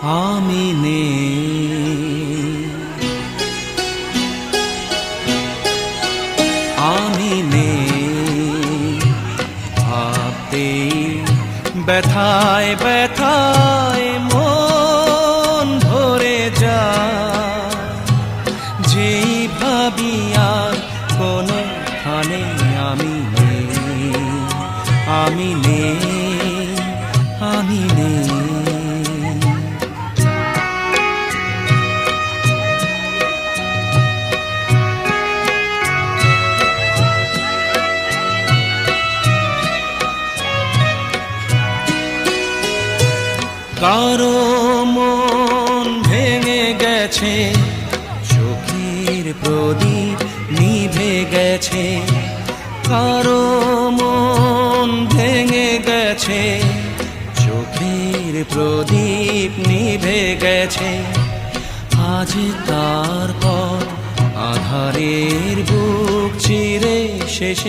আমি নেই। আমি নেই ভাবতেই ব্যথায় ব্যথায় মন ভরে যায়। যেই ভাবি আর কোনোখানে আমি নেই। আমি নেই, আমি নেই। কারো মন ভেঙে গেছে, চোখের প্রদীপ নিভে গেছে। কারো মন ভেঙে গেছে, চোখের প্রদীপ নিভে গেছে। আজ তারপর আধারের বুক চিরে শেষে